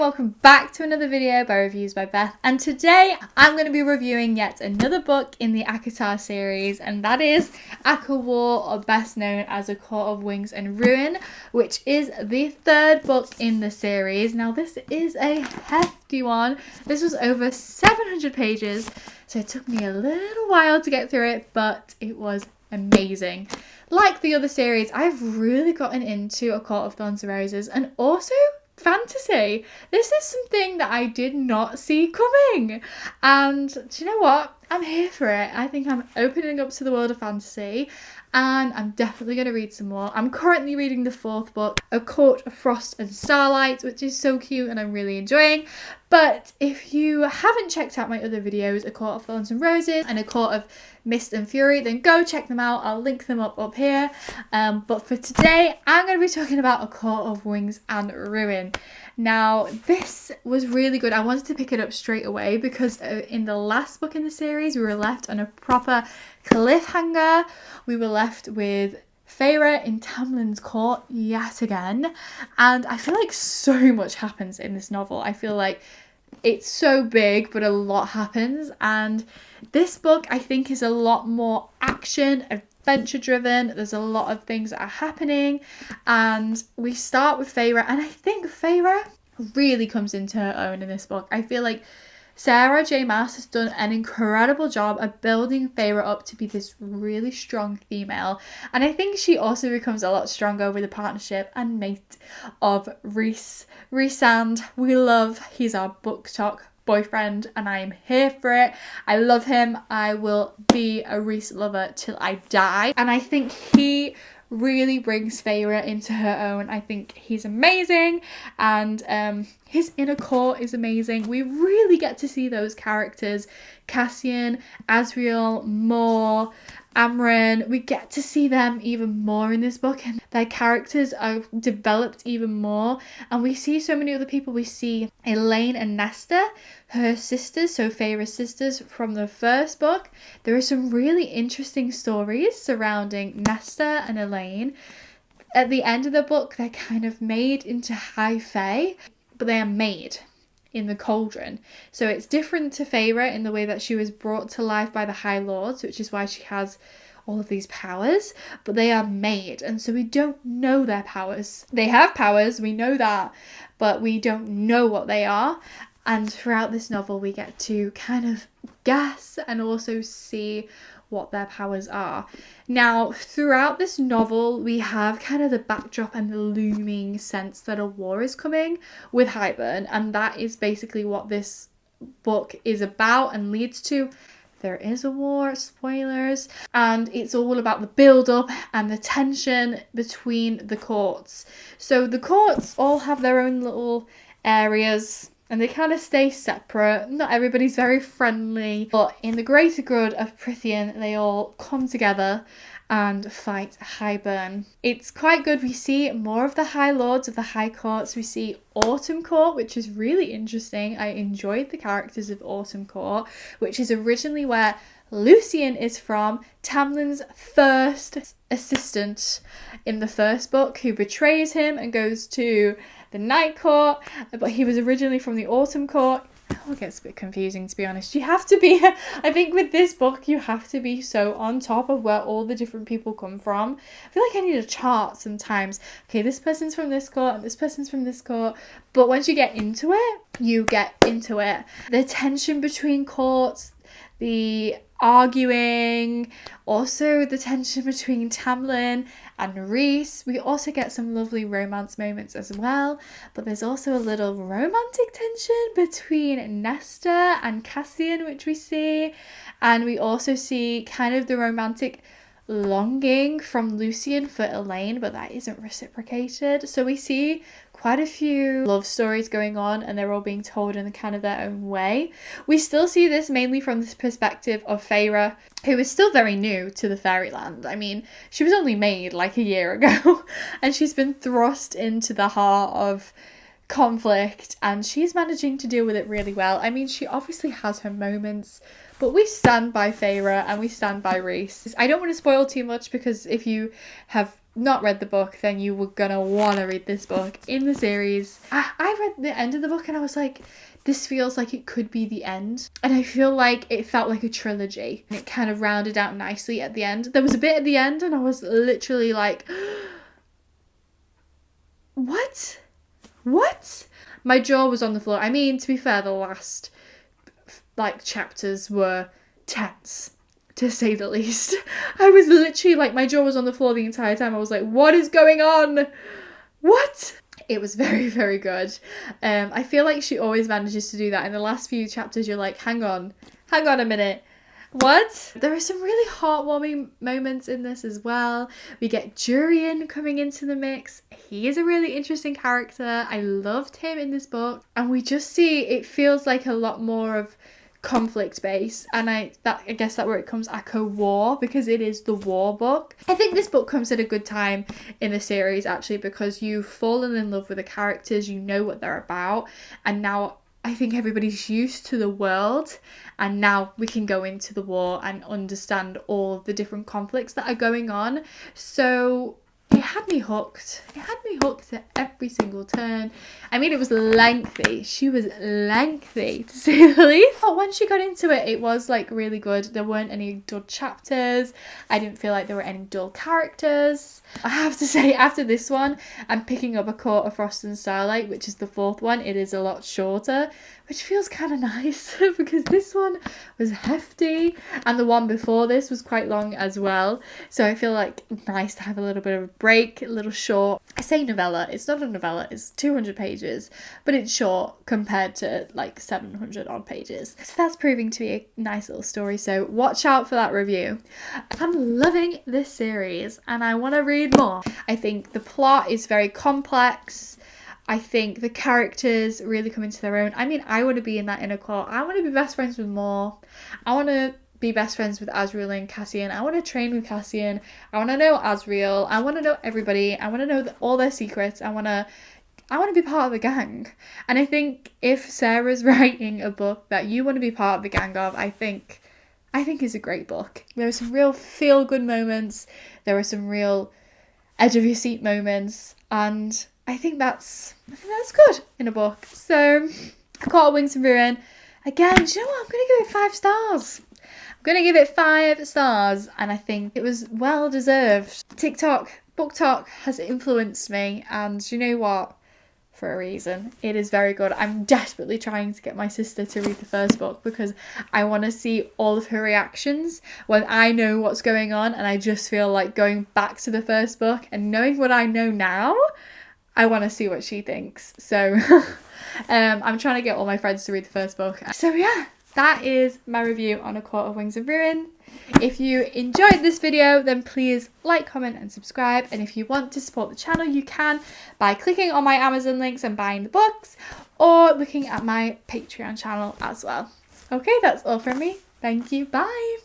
Welcome back to another video by Reviews by Beth, and today I'm going to be reviewing yet another book in the ACOTAR series, and that is ACO War, or best known as A Court of Wings and Ruin, which is the third book in the series. Now this is a hefty one. This was over 700 pages, so it took me a little while to get through it, but it was amazing. Like the other series, I've really gotten into A Court of Thorns and Roses and also fantasy. This is something that I did not see coming, and do you know what? I'm here for it. I think I'm opening up to the world of fantasy, and I'm definitely going to read some more. I'm currently reading the fourth book, A Court of Frost and Starlight, which is so cute and I'm really enjoying. But if you haven't checked out my other videos, A Court of Thorns and Roses and A Court of Mist and Fury, then go check them out. I'll link them up here. But for today, I'm going to be talking about A Court of Wings and Ruin. Now, this was really good. I wanted to pick it up straight away because in the last book in the series, we were left on a proper cliffhanger. We were left with Feyre in Tamlin's court yet again, and I feel like so much happens in this novel. I feel like it's so big, but a lot happens, and this book I think is a lot more action, adventure driven. There's a lot of things that are happening, and we start with Feyre, and I think Feyre really comes into her own in this book. I feel like Sarah J. Maas has done an incredible job of building Feyre up to be this really strong female, and I think she also becomes a lot stronger with the partnership and mate of Rhys. Rhysand, we love. He's our book talk boyfriend, and I am here for it. I love him. I will be a Rhys lover till I die, and I think he really brings Feyre into her own. I think he's amazing, and his inner core is amazing. We really get to see those characters, Cassian, Asriel, Mor, Amren. We get to see them even more in this book, and their characters are developed even more, and we see so many other people. We see Elaine and Nesta, her sisters, so Feyre's sisters from the first book. There are some really interesting stories surrounding Nesta and Elaine. At the end of the book, they're kind of made into High Fae, but they are made in the cauldron. So it's different to Feyre in the way that she was brought to life by the High Lords, which is why she has all of these powers, but they are made, and so we don't know their powers. They have powers, we know that, but we don't know what they are. And throughout this novel, we get to kind of guess and also see what their powers are. Now, throughout this novel, we have kind of the backdrop and the looming sense that a war is coming with Hybern, and that is basically what this book is about and leads to. There is a war, spoilers, and it's all about the build-up and the tension between the courts. So the courts all have their own little areas, and they kind of stay separate. Not everybody's very friendly, but in the greater good of Prythian, they all come together and fight Hybern. It's quite good. We see more of the High Lords of the High Courts. We see Autumn Court, which is really interesting. I enjoyed the characters of Autumn Court, which is originally where Lucien is from, Tamlin's first assistant in the first book, who betrays him and goes to the Night Court, but he was originally from the Autumn Court. Oh, it gets a bit confusing, to be honest. You have to be, I think with this book, you have to be so on top of where all the different people come from. I feel like I need a chart sometimes. Okay, this person's from this court and this person's from this court. But once you get into it, you get into it. The tension between courts, the arguing, also the tension between Tamlin and Rhys. We also get some lovely romance moments as well, but there's also a little romantic tension between Nesta and Cassian, which we see, and we also see kind of the romantic longing from Lucien for Elaine, but that isn't reciprocated. So we see quite a few love stories going on, and they're all being told in kind of their own way. We still see this mainly from this perspective of Feyre, who is still very new to the fairyland. I mean, she was only made like a year ago, and she's been thrust into the heart of conflict, and she's managing to deal with it really well. I mean, she obviously has her moments, but we stand by Feyre and we stand by Rhys. I don't want to spoil too much, because if you have not read the book, then you were gonna want to read this book in the series. I read the end of the book and I was like, this feels like it could be the end. And I feel like it felt like a trilogy. And it kind of rounded out nicely at the end. There was a bit at the end and I was literally like, what? What? My jaw was on the floor. I mean, to be fair, the last chapters were tense, to say the least. I was literally like, my jaw was on the floor the entire time. I was like, what is going on? What? It was very, very good. I feel like she always manages to do that. In the last few chapters, you're like, hang on a minute. What? There are some really heartwarming moments in this as well. We get Jurian coming into the mix. He is a really interesting character. I loved him in this book. And we just see, it feels like a lot more of conflict based, and I guess that where it comes Echo War, because it is the war book. I think this book comes at a good time in the series actually, because you've fallen in love with the characters, you know what they're about, and now I think everybody's used to the world, and now we can go into the war and understand all of the different conflicts that are going on. So it had me hooked. It had me hooked at every single turn. I mean, it was lengthy. She was lengthy, to say the least. But once she got into it, it was like really good. There weren't any dull chapters. I didn't feel like there were any dull characters. I have to say, after this one, I'm picking up A Court of Frost and Starlight, which is the fourth one. It is a lot shorter, which feels kind of nice because this one was hefty and the one before this was quite long as well. So I feel like nice to have a little bit of a break, a little short. I say novella, it's not a novella, it's 200 pages, but it's short compared to like 700 odd pages. So that's proving to be a nice little story, so watch out for that review. I'm loving this series and I want to read more. I think the plot is very complex. I think the characters really come into their own. I mean, I want to be in that inner court. I want to be best friends with Moore. I want to be best friends with Asriel and Cassian. I want to train with Cassian. I want to know Asriel. I want to know everybody. I want to know all their secrets. I want to be part of the gang. And I think if Sarah's writing a book that you want to be part of the gang of, I think it's a great book. There are some real feel-good moments. There are some real edge-of-your-seat moments. And I think that's good in a book. So, I Caught Wings and Ruin. Again, do you know what? I'm going to give it 5 stars. I'm going to give it 5 stars. And I think it was well deserved. Book Talk has influenced me. And you know what? For a reason. It is very good. I'm desperately trying to get my sister to read the first book because I want to see all of her reactions when I know what's going on, and I just feel like going back to the first book and knowing what I know now, I want to see what she thinks. So I'm trying to get all my friends to read the first book. So yeah, that is my review on A Court of Wings and Ruin. If you enjoyed this video, then please like, comment and subscribe. And if you want to support the channel, you can by clicking on my Amazon links and buying the books, or looking at my Patreon channel as well. Okay, that's all from me. Thank you. Bye.